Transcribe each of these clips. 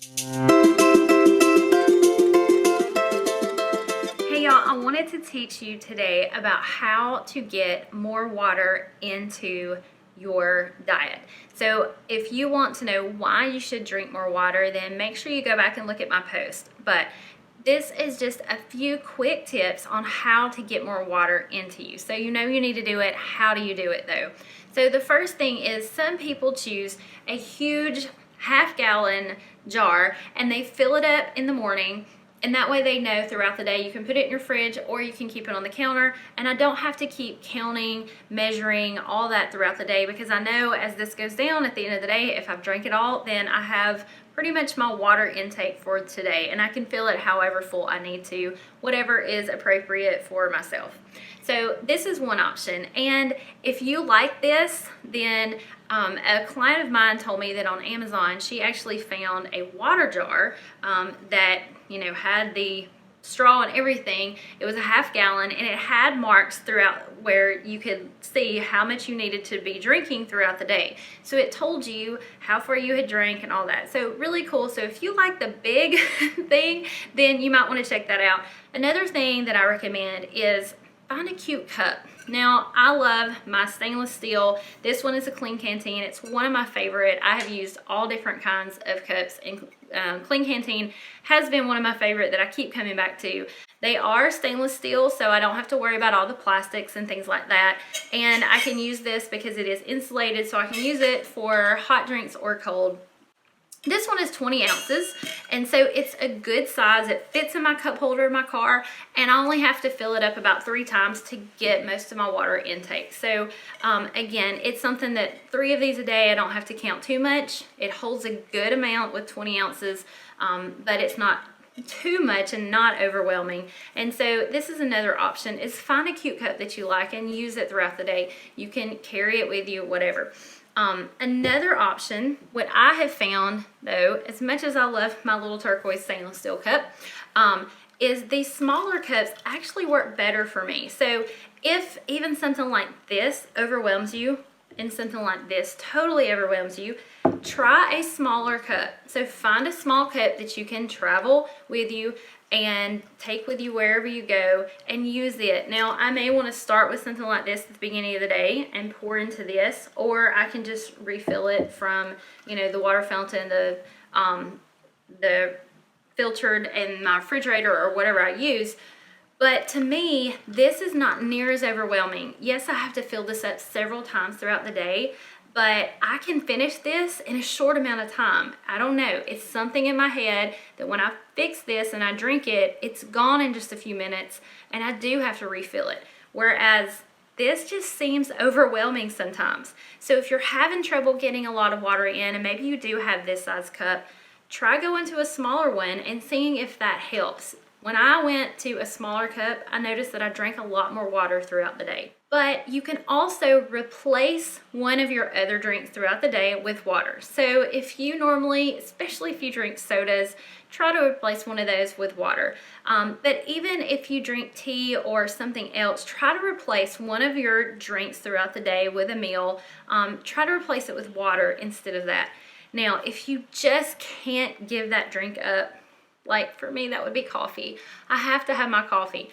Hey y'all, I wanted to teach you today about how to get more water into your diet. So if you want to know why you should drink more water, then make sure you go back and look at my post. But this is just a few quick tips on how to get more water into you. So you know you need to do it. How do you do it though? So the first thing is some people choose a huge half-gallon jar and they fill it up in the morning, and that way they know throughout the day. You can put it in your fridge or you can keep it on the counter, and I don't have to keep counting, measuring, all that throughout the day, because I know as this goes down at the end of the day, if I've drank it all, then I have pretty much my water intake for today, and I can fill it however full I need to, whatever is appropriate for myself. So this is one option, and if you like this, then a client of mine told me that on Amazon she actually found a water jar that had the straw and everything. It was a half-gallon, and it had marks throughout where you could see how much you needed to be drinking throughout the day. So it told you how far you had drank and all that. So really cool. So if you like the big thing, then you might want to check that out. Another thing that I recommend is find a cute cup. Now, I love my stainless steel. This one is a Klean Kanteen. It's one of my favorite. I have used all different kinds of cups, and Klean Kanteen has been one of my favorite that I keep coming back to. They are stainless steel, so I don't have to worry about all the plastics and things like that. And I can use this because it is insulated, so I can use it for hot drinks or cold. This one is 20 ounces, and so it's a good size. It fits in my cup holder in my car, and I only have to fill it up about 3 times to get most of my water intake. So again, it's something that 3 of these a day, I don't have to count too much. It holds a good amount with 20 ounces, but it's not too much and not overwhelming. And so this is another option, is find a cute cup that you like and use it throughout the day. You can carry it with you, whatever. Another option, what I have found though, as much as I love my little turquoise stainless steel cup, is these smaller cups actually work better for me. So if even something like this overwhelms you, and something like this totally overwhelms you, try a smaller cup. So find a small cup that you can travel with you and take with you wherever you go and use it. Now, I may want to start with something like this at the beginning of the day and pour into this, or I can just refill it from, the water fountain, the filtered in my refrigerator or whatever I use. But to me, this is not near as overwhelming. Yes, I have to fill this up several times throughout the day, but I can finish this in a short amount of time. I don't know. It's something in my head that when I fix this and I drink it, it's gone in just a few minutes, and I do have to refill it. Whereas this just seems overwhelming sometimes. So if you're having trouble getting a lot of water in, and maybe you do have this size cup, try going to a smaller one and seeing if that helps. When I went to a smaller cup, I noticed that I drank a lot more water throughout the day. But you can also replace one of your other drinks throughout the day with water. So if you normally, especially if you drink sodas, try to replace one of those with water. But even if you drink tea or something else, try to replace one of your drinks throughout the day with a meal. Try to replace it with water instead of that. Now, if you just can't give that drink up, like for me, that would be coffee. I have to have my coffee.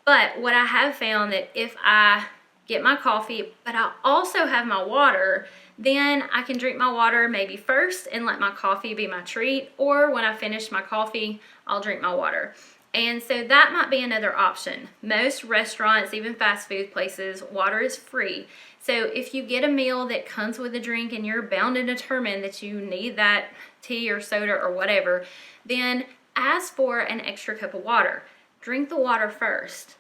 But what I have found that if I get my coffee, but I also have my water, then I can drink my water maybe first and let my coffee be my treat, or when I finish my coffee, I'll drink my water. And so that might be another option. Most restaurants, even fast food places, water is free. So if you get a meal that comes with a drink and you're bound and determined that you need that tea or soda or whatever, then ask for an extra cup of water. Drink the water first,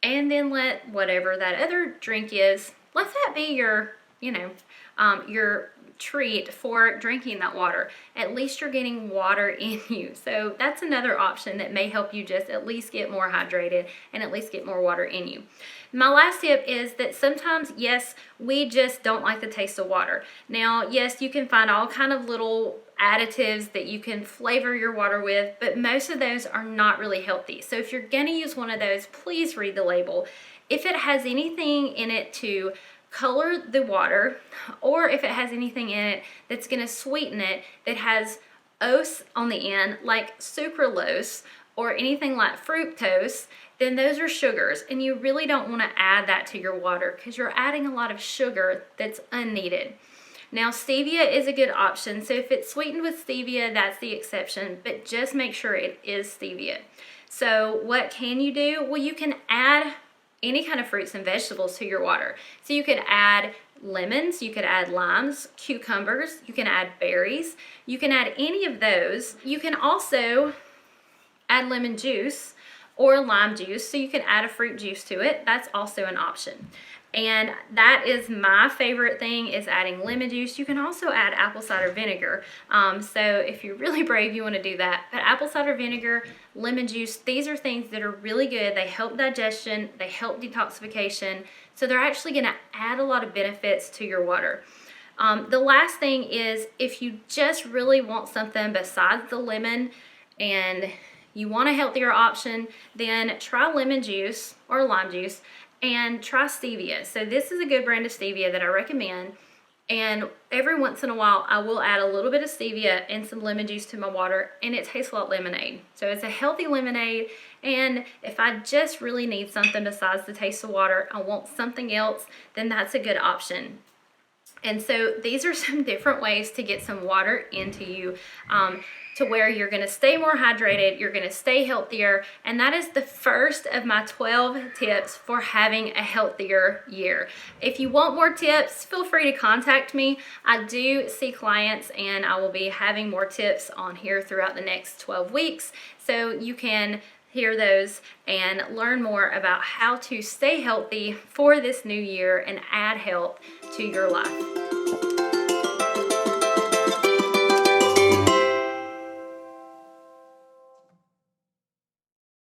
and then let whatever that other drink is, let that be your, your treat for drinking that water. At least you're getting water in you. So that's another option that may help you just at least get more hydrated and at least get more water in you. My last tip is that sometimes, yes, we just don't like the taste of water. Now, yes, you can find all kind of little additives that you can flavor your water with, but most of those are not really healthy. So if you're gonna use one of those, please read the label. If it has anything in it to color the water, or if it has anything in it that's gonna sweeten it, that has ose on the end, like sucralose or anything like fructose, then those are sugars, and you really don't want to add that to your water because you're adding a lot of sugar that's unneeded. Now, stevia is a good option, so if it's sweetened with stevia, that's the exception, but just make sure it is stevia. So what can you do? Well, you can add any kind of fruits and vegetables to your water. So you could add lemons, you could add limes, cucumbers, you can add berries, you can add any of those. You can also add lemon juice or lime juice, so you can add a fruit juice to it. That's also an option. And that is my favorite thing, is adding lemon juice. You can also add apple cider vinegar. So if you're really brave, you want to do that. But apple cider vinegar, lemon juice, these are things that are really good. They help digestion, they help detoxification. So they're actually going to add a lot of benefits to your water. The last thing is, if you just really want something besides the lemon and you want a healthier option, then try lemon juice or lime juice and try stevia. So this is a good brand of stevia that I recommend. And every once in a while, I will add a little bit of stevia and some lemon juice to my water, and it tastes like lemonade. So it's a healthy lemonade. And if I just really need something besides the taste of water, I want something else, then that's a good option. And so these are some different ways to get some water into you, to where you're going to stay more hydrated, you're going to stay healthier, and that is the first of my 12 tips for having a healthier year. If you want more tips, feel free to contact me. I do see clients, and I will be having more tips on here throughout the next 12 weeks, so you can hear those and learn more about how to stay healthy for this new year and add health to your life.